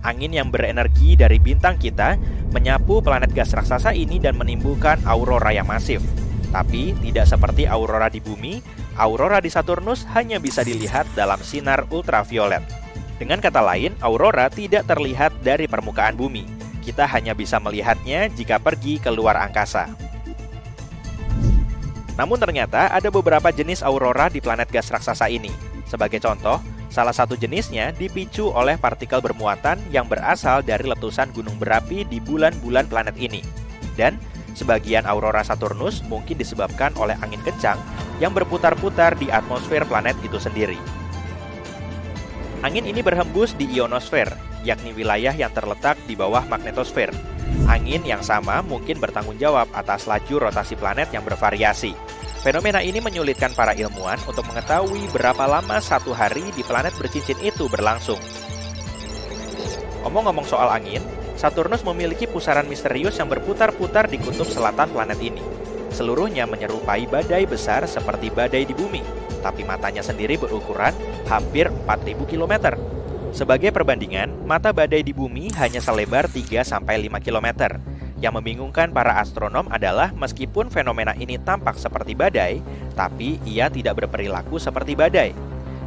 [SPEAKER 3] Angin yang berenergi dari bintang kita menyapu planet gas raksasa ini dan menimbulkan aurora yang masif. Tapi tidak seperti aurora di bumi, aurora di Saturnus hanya bisa dilihat dalam sinar ultraviolet. Dengan kata lain, aurora tidak terlihat dari permukaan bumi. Kita hanya bisa melihatnya jika pergi ke luar angkasa. Namun ternyata ada beberapa jenis aurora di planet gas raksasa ini. Sebagai contoh, salah satu jenisnya dipicu oleh partikel bermuatan yang berasal dari letusan gunung berapi di bulan-bulan planet ini. Dan sebagian aurora Saturnus mungkin disebabkan oleh angin kencang yang berputar-putar di atmosfer planet itu sendiri. Angin ini berhembus di ionosfer, yakni wilayah yang terletak di bawah magnetosfer. Angin yang sama mungkin bertanggung jawab atas laju rotasi planet yang bervariasi. Fenomena ini menyulitkan para ilmuwan untuk mengetahui berapa lama satu hari di planet bercincin itu berlangsung. Omong-omong soal angin, Saturnus memiliki pusaran misterius yang berputar-putar di kutub selatan planet ini. Seluruhnya menyerupai badai besar seperti badai di bumi, tapi matanya sendiri berukuran hampir 4.000 km. Sebagai perbandingan, mata badai di bumi hanya selebar 3-5 km. Yang membingungkan para astronom adalah meskipun fenomena ini tampak seperti badai, tapi ia tidak berperilaku seperti badai.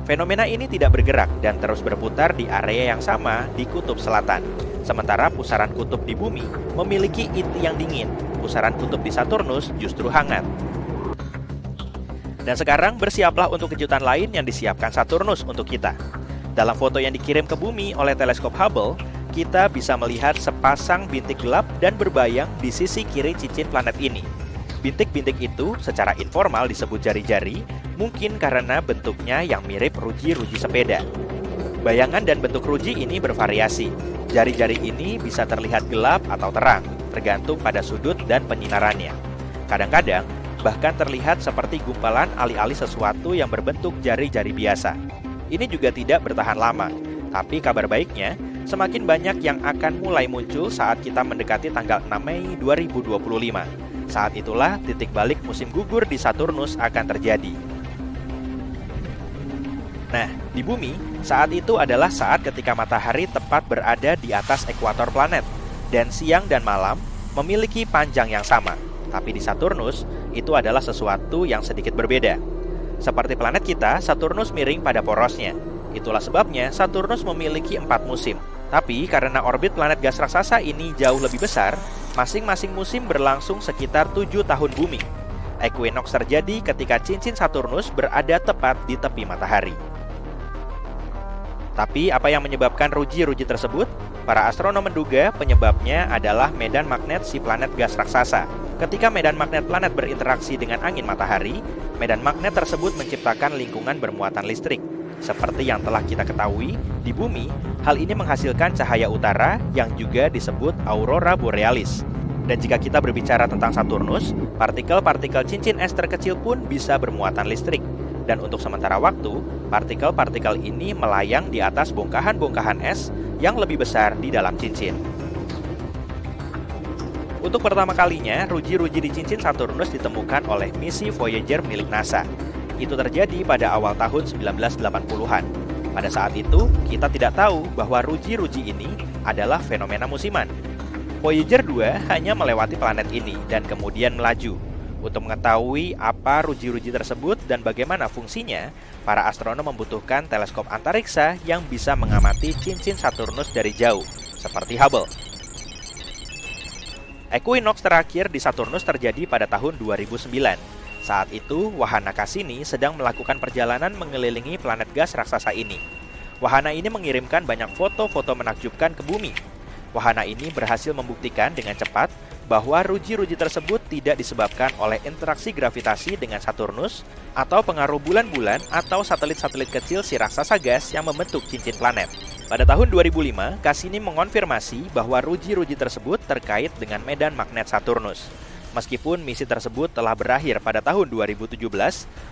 [SPEAKER 3] Fenomena ini tidak bergerak dan terus berputar di area yang sama di kutub selatan. Sementara pusaran kutub di bumi memiliki inti yang dingin, pusaran kutub di Saturnus justru hangat. Dan sekarang bersiaplah untuk kejutan lain yang disiapkan Saturnus untuk kita. Dalam foto yang dikirim ke bumi oleh teleskop Hubble, kita bisa melihat sepasang bintik gelap dan berbayang di sisi kiri cincin planet ini. Bintik-bintik itu secara informal disebut jari-jari, mungkin karena bentuknya yang mirip ruji-ruji sepeda. Bayangan dan bentuk ruji ini bervariasi. Jari-jari ini bisa terlihat gelap atau terang, tergantung pada sudut dan penyinarannya. Kadang-kadang, bahkan terlihat seperti gumpalan alih-alih sesuatu yang berbentuk jari-jari biasa. Ini juga tidak bertahan lama, tapi kabar baiknya, semakin banyak yang akan mulai muncul saat kita mendekati tanggal 6 Mei 2025. Saat itulah titik balik musim gugur di Saturnus akan terjadi. Nah, di bumi, saat itu adalah saat ketika matahari tepat berada di atas ekuator planet, dan siang dan malam memiliki panjang yang sama. Tapi di Saturnus, itu adalah sesuatu yang sedikit berbeda. Seperti planet kita, Saturnus miring pada porosnya. Itulah sebabnya Saturnus memiliki 4 musim. Tapi karena orbit planet gas raksasa ini jauh lebih besar, masing-masing musim berlangsung sekitar 7 tahun bumi. Equinox terjadi ketika cincin Saturnus berada tepat di tepi matahari. Tapi apa yang menyebabkan ruji-ruji tersebut? Para astronom menduga penyebabnya adalah medan magnet si planet gas raksasa. Ketika medan magnet planet berinteraksi dengan angin matahari, medan magnet tersebut menciptakan lingkungan bermuatan listrik. Seperti yang telah kita ketahui, di bumi, hal ini menghasilkan cahaya utara yang juga disebut aurora borealis. Dan jika kita berbicara tentang Saturnus, partikel-partikel cincin es terkecil pun bisa bermuatan listrik. Dan untuk sementara waktu, partikel-partikel ini melayang di atas bongkahan-bongkahan es yang lebih besar di dalam cincin. Untuk pertama kalinya, ruji-ruji di cincin Saturnus ditemukan oleh misi Voyager milik NASA. Itu terjadi pada awal tahun 1980-an. Pada saat itu, kita tidak tahu bahwa ruji-ruji ini adalah fenomena musiman. Voyager 2 hanya melewati planet ini dan kemudian melaju. Untuk mengetahui apa ruji-ruji tersebut dan bagaimana fungsinya, para astronom membutuhkan teleskop antariksa yang bisa mengamati cincin Saturnus dari jauh, seperti Hubble. Equinox terakhir di Saturnus terjadi pada tahun 2009. Saat itu, wahana Cassini sedang melakukan perjalanan mengelilingi planet gas raksasa ini. Wahana ini mengirimkan banyak foto-foto menakjubkan ke bumi. Wahana ini berhasil membuktikan dengan cepat bahwa ruji-ruji tersebut tidak disebabkan oleh interaksi gravitasi dengan Saturnus atau pengaruh bulan-bulan atau satelit-satelit kecil si raksasa gas yang membentuk cincin planet. Pada tahun 2005, Cassini mengonfirmasi bahwa ruji-ruji tersebut terkait dengan medan magnet Saturnus. Meskipun misi tersebut telah berakhir pada tahun 2017,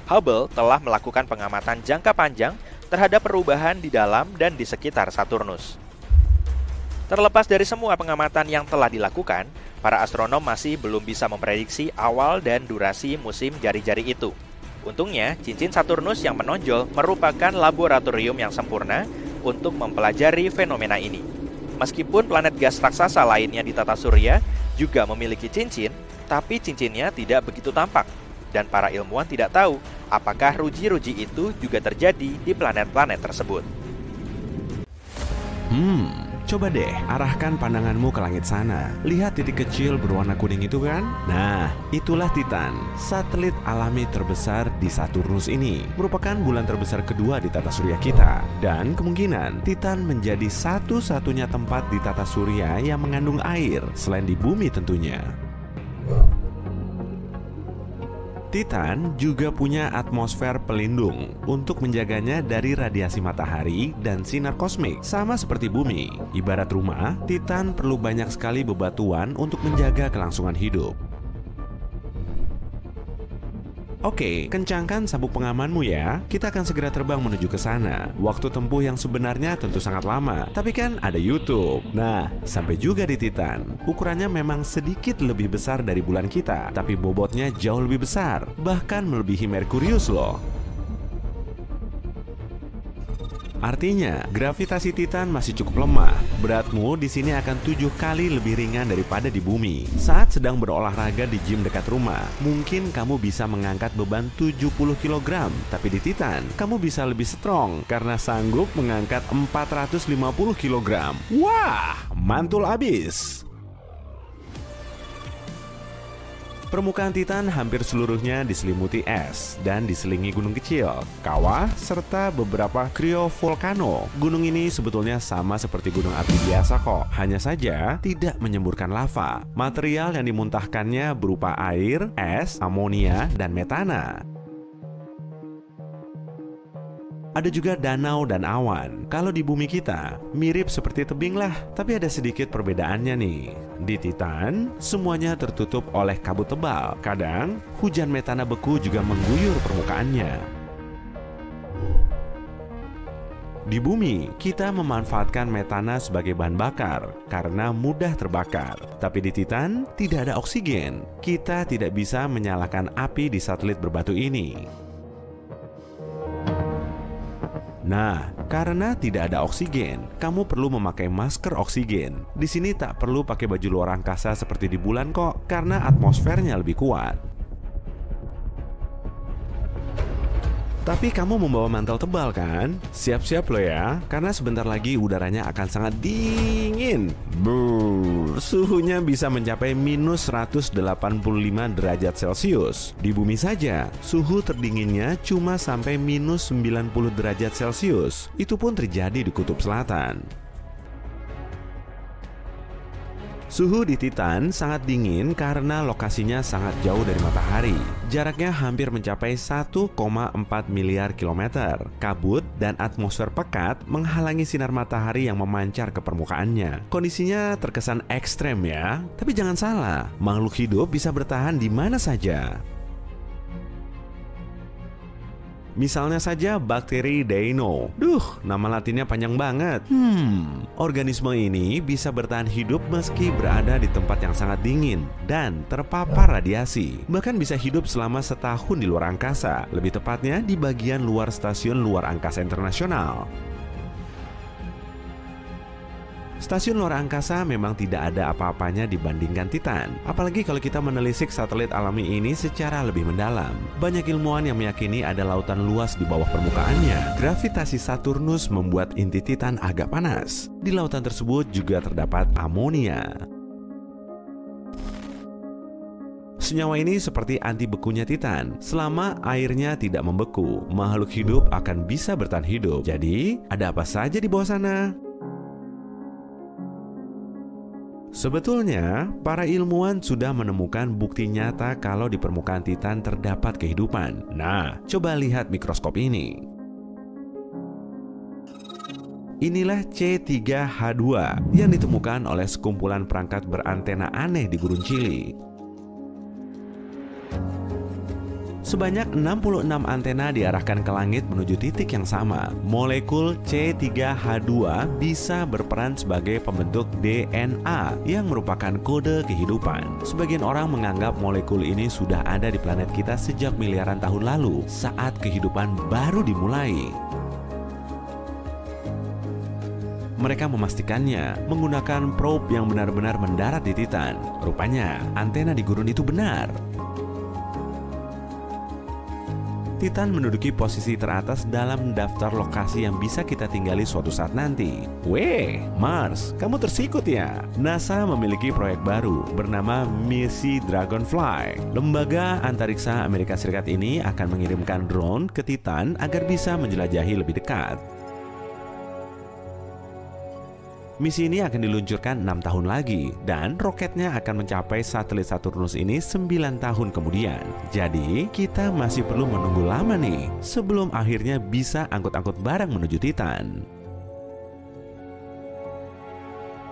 [SPEAKER 3] Hubble telah melakukan pengamatan jangka panjang terhadap perubahan di dalam dan di sekitar Saturnus. Terlepas dari semua pengamatan yang telah dilakukan, para astronom masih belum bisa memprediksi awal dan durasi musim jari-jari itu. Untungnya, cincin Saturnus yang menonjol merupakan laboratorium yang sempurna untuk mempelajari fenomena ini. Meskipun planet gas raksasa lainnya di tata surya juga memiliki cincin, tapi cincinnya tidak begitu tampak. Dan para ilmuwan tidak tahu apakah ruji-ruji itu juga terjadi di planet-planet tersebut.
[SPEAKER 1] Coba deh arahkan pandanganmu ke langit sana. Lihat titik kecil berwarna kuning itu kan? Nah, itulah Titan, satelit alami terbesar di Saturnus ini. Merupakan bulan terbesar kedua di tata surya kita. Dan kemungkinan Titan menjadi satu-satunya tempat di tata surya yang mengandung air, selain di bumi tentunya. Titan juga punya atmosfer pelindung untuk menjaganya dari radiasi matahari dan sinar kosmik. Sama seperti bumi, ibarat rumah, Titan perlu banyak sekali bebatuan untuk menjaga kelangsungan hidup. Oke, kencangkan sabuk pengamanmu ya. Kita akan segera terbang menuju ke sana. Waktu tempuh yang sebenarnya tentu sangat lama, tapi kan ada YouTube. Nah, sampai juga di Titan. Ukurannya memang sedikit lebih besar dari bulan kita, tapi bobotnya jauh lebih besar, bahkan melebihi Merkurius loh. Artinya, gravitasi Titan masih cukup lemah. Beratmu di sini akan 7 kali lebih ringan daripada di bumi. Saat sedang berolahraga di gym dekat rumah, mungkin kamu bisa mengangkat beban 70 kg. Tapi di Titan, kamu bisa lebih strong karena sanggup mengangkat 450 kg. Wah, mantul abis! Permukaan Titan hampir seluruhnya diselimuti es dan diselingi gunung kecil, kawah, serta beberapa kriovolcano. Gunung ini sebetulnya sama seperti gunung api biasa kok, hanya saja tidak menyemburkan lava. Material yang dimuntahkannya berupa air, es, amonia, dan metana. Ada juga danau dan awan. Kalau di bumi kita, mirip seperti tebing lah, tapi ada sedikit perbedaannya nih. Di Titan, semuanya tertutup oleh kabut tebal. Kadang, hujan metana beku juga mengguyur permukaannya. Di bumi, kita memanfaatkan metana sebagai bahan bakar karena mudah terbakar. Tapi di Titan, tidak ada oksigen. Kita tidak bisa menyalakan api di satelit berbatu ini. Nah, karena tidak ada oksigen, kamu perlu memakai masker oksigen. Di sini tak perlu pakai baju luar angkasa seperti di bulan kok, karena atmosfernya lebih kuat. Tapi kamu membawa mantel tebal kan? Siap-siap lo ya, karena sebentar lagi udaranya akan sangat dingin. Suhunya bisa mencapai minus 185 derajat Celcius. Di bumi saja, suhu terdinginnya cuma sampai minus 90 derajat Celcius. Itu pun terjadi di kutub selatan. Suhu di Titan sangat dingin karena lokasinya sangat jauh dari matahari. Jaraknya hampir mencapai 1,4 miliar kilometer. Kabut dan atmosfer pekat menghalangi sinar matahari yang memancar ke permukaannya. Kondisinya terkesan ekstrem ya, tapi jangan salah, makhluk hidup bisa bertahan di mana saja. Misalnya saja bakteri Deino. Nama latinnya panjang banget. Organisme ini bisa bertahan hidup meski berada di tempat yang sangat dingin dan terpapar radiasi. Bahkan bisa hidup selama setahun di luar angkasa, lebih tepatnya di bagian luar Stasiun Luar Angkasa Internasional. Stasiun luar angkasa memang tidak ada apa-apanya dibandingkan Titan. Apalagi kalau kita menelisik satelit alami ini secara lebih mendalam. Banyak ilmuwan yang meyakini ada lautan luas di bawah permukaannya. Gravitasi Saturnus membuat inti Titan agak panas. Di lautan tersebut juga terdapat amonia. Senyawa ini seperti anti bekunya Titan. Selama airnya tidak membeku, makhluk hidup akan bisa bertahan hidup. Jadi, ada apa saja di bawah sana? Sebetulnya, para ilmuwan sudah menemukan bukti nyata kalau di permukaan Titan terdapat kehidupan. Nah, coba lihat mikroskop ini. Inilah C3H2 yang ditemukan oleh sekumpulan perangkat berantena aneh di Gurun Chili. Sebanyak 66 antena diarahkan ke langit menuju titik yang sama. Molekul C3H2 bisa berperan sebagai pembentuk DNA yang merupakan kode kehidupan. Sebagian orang menganggap molekul ini sudah ada di planet kita sejak miliaran tahun lalu, saat kehidupan baru dimulai. Mereka memastikannya menggunakan probe yang benar-benar mendarat di Titan. Rupanya, antena di gurun itu benar. Titan menduduki posisi teratas dalam daftar lokasi yang bisa kita tinggali suatu saat nanti. Weh, Mars, kamu tersikut ya? NASA memiliki proyek baru bernama Misi Dragonfly. Lembaga antariksa Amerika Serikat ini akan mengirimkan drone ke Titan agar bisa menjelajahi lebih dekat. Misi ini akan diluncurkan 6 tahun lagi dan roketnya akan mencapai satelit Saturnus ini 9 tahun kemudian. Jadi kita masih perlu menunggu lama nih sebelum akhirnya bisa angkut-angkut barang menuju Titan.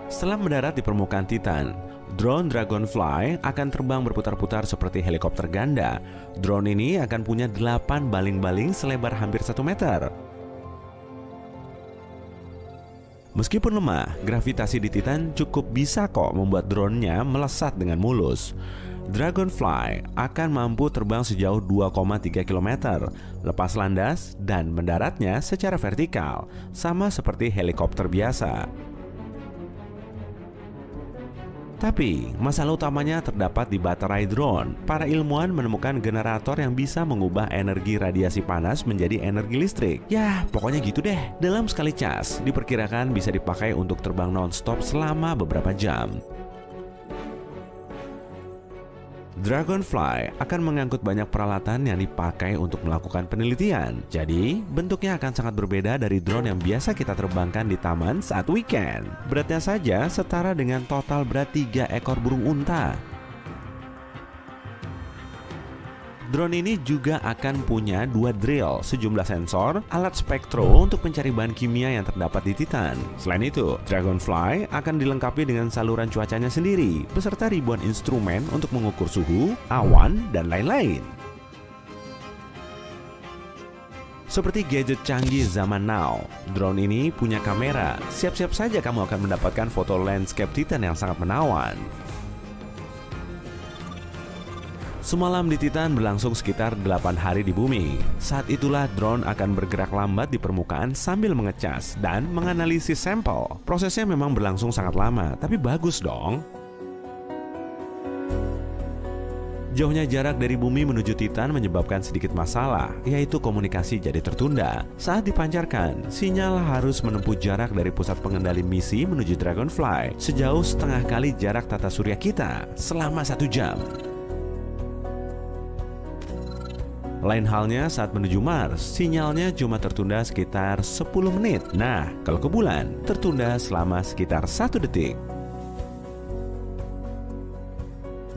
[SPEAKER 1] Setelah mendarat di permukaan Titan, drone Dragonfly akan terbang berputar-putar seperti helikopter ganda. Drone ini akan punya 8 baling-baling selebar hampir 1 meter. Meskipun lemah, gravitasi di Titan cukup bisa kok membuat drone-nya melesat dengan mulus. Dragonfly akan mampu terbang sejauh 2,3 km, lepas landas dan mendaratnya secara vertikal, sama seperti helikopter biasa. Tapi, masalah utamanya terdapat di baterai drone. Para ilmuwan menemukan generator yang bisa mengubah energi radiasi panas menjadi energi listrik. Ya, pokoknya gitu deh. Dalam sekali cas, diperkirakan bisa dipakai untuk terbang non-stop selama beberapa jam. Dragonfly akan mengangkut banyak peralatan yang dipakai untuk melakukan penelitian. Jadi, bentuknya akan sangat berbeda dari drone yang biasa kita terbangkan di taman saat weekend. Beratnya saja setara dengan total berat 3 ekor burung unta. Drone ini juga akan punya 2 drill, sejumlah sensor, alat spektro untuk mencari bahan kimia yang terdapat di Titan. Selain itu, Dragonfly akan dilengkapi dengan saluran cuacanya sendiri, beserta ribuan instrumen untuk mengukur suhu, awan, dan lain-lain. Seperti gadget canggih zaman now, drone ini punya kamera. Siap-siap saja kamu akan mendapatkan foto landscape Titan yang sangat menawan. Semalam di Titan berlangsung sekitar 8 hari di bumi. Saat itulah drone akan bergerak lambat di permukaan sambil mengecas dan menganalisis sampel. Prosesnya memang berlangsung sangat lama, tapi bagus dong. Jauhnya jarak dari bumi menuju Titan menyebabkan sedikit masalah, yaitu komunikasi jadi tertunda. Saat dipancarkan, sinyal harus menempuh jarak dari pusat pengendali misi menuju Dragonfly sejauh setengah kali jarak tata surya kita selama 1 jam. Lain halnya saat menuju Mars, sinyalnya cuma tertunda sekitar 10 menit. Nah, kalau ke bulan, tertunda selama sekitar 1 detik.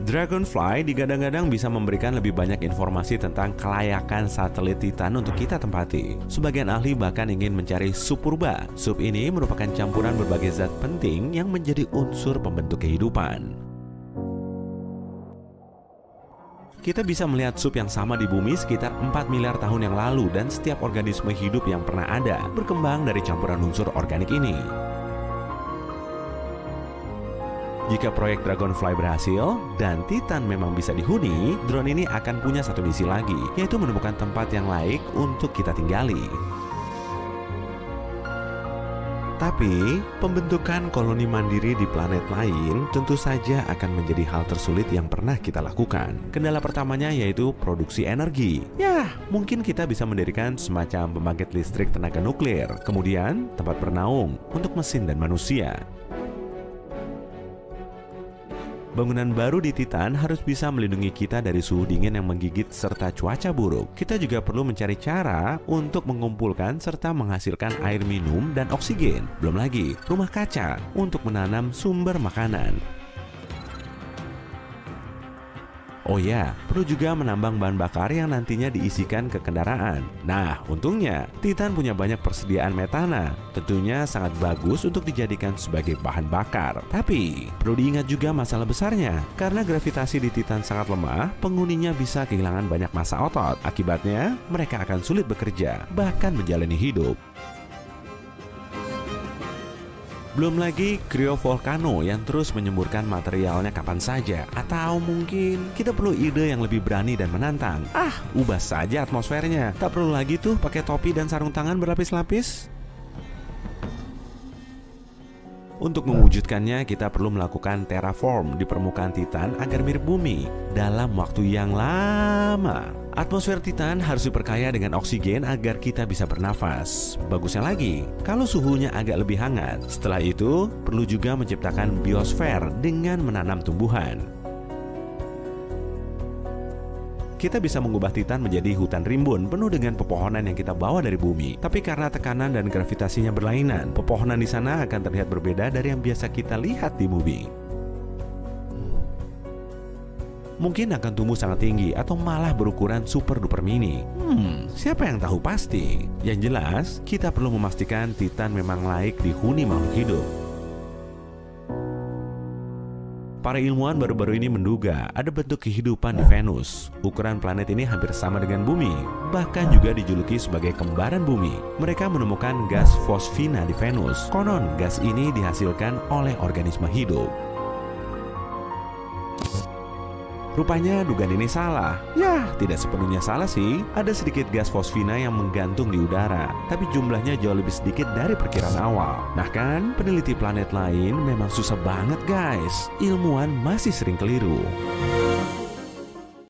[SPEAKER 1] Dragonfly digadang-gadang bisa memberikan lebih banyak informasi tentang kelayakan satelit Titan untuk kita tempati. Sebagian ahli bahkan ingin mencari sup purba. Sup ini merupakan campuran berbagai zat penting yang menjadi unsur pembentuk kehidupan. Kita bisa melihat sup yang sama di bumi sekitar 4 miliar tahun yang lalu dan setiap organisme hidup yang pernah ada berkembang dari campuran unsur organik ini. Jika proyek Dragonfly berhasil dan Titan memang bisa dihuni, drone ini akan punya satu misi lagi, yaitu menemukan tempat yang laik untuk kita tinggali. Tapi, pembentukan koloni mandiri di planet lain tentu saja akan menjadi hal tersulit yang pernah kita lakukan. Kendala pertamanya yaitu produksi energi. Ya, mungkin kita bisa mendirikan semacam pembangkit listrik tenaga nuklir, kemudian tempat bernaung untuk mesin dan manusia. Bangunan baru di Titan harus bisa melindungi kita dari suhu dingin yang menggigit serta cuaca buruk. Kita juga perlu mencari cara untuk mengumpulkan serta menghasilkan air minum dan oksigen. Belum lagi rumah kaca untuk menanam sumber makanan. Oh ya, perlu juga menambang bahan bakar yang nantinya diisikan ke kendaraan. Nah, untungnya Titan punya banyak persediaan metana. Tentunya sangat bagus untuk dijadikan sebagai bahan bakar. Tapi, perlu diingat juga masalah besarnya. Karena gravitasi di Titan sangat lemah, penghuninya bisa kehilangan banyak massa otot. Akibatnya, mereka akan sulit bekerja, bahkan menjalani hidup. Belum lagi kriovolcano yang terus menyemburkan materialnya kapan saja. Atau mungkin kita perlu ide yang lebih berani dan menantang. Ubah saja atmosfernya. Tak perlu lagi tuh pakai topi dan sarung tangan berlapis-lapis. Untuk mewujudkannya, kita perlu melakukan terraform di permukaan Titan agar mirip bumi dalam waktu yang lama. Atmosfer Titan harus diperkaya dengan oksigen agar kita bisa bernafas. Bagusnya lagi, kalau suhunya agak lebih hangat. Setelah itu, perlu juga menciptakan biosfer dengan menanam tumbuhan. Kita bisa mengubah Titan menjadi hutan rimbun penuh dengan pepohonan yang kita bawa dari bumi. Tapi karena tekanan dan gravitasinya berlainan, pepohonan di sana akan terlihat berbeda dari yang biasa kita lihat di bumi. Mungkin akan tumbuh sangat tinggi atau malah berukuran super duper mini. Siapa yang tahu pasti? Yang jelas, kita perlu memastikan Titan memang layak dihuni makhluk hidup. Para ilmuwan baru-baru ini menduga ada bentuk kehidupan di Venus. Ukuran planet ini hampir sama dengan bumi, bahkan juga dijuluki sebagai kembaran bumi. Mereka menemukan gas fosfina di Venus. Konon, gas ini dihasilkan oleh organisme hidup. Rupanya dugaan ini salah. Ya, tidak sepenuhnya salah sih. Ada sedikit gas fosfina yang menggantung di udara, tapi jumlahnya jauh lebih sedikit dari perkiraan awal. Nah kan, peneliti planet lain memang susah banget guys. Ilmuwan masih sering keliru.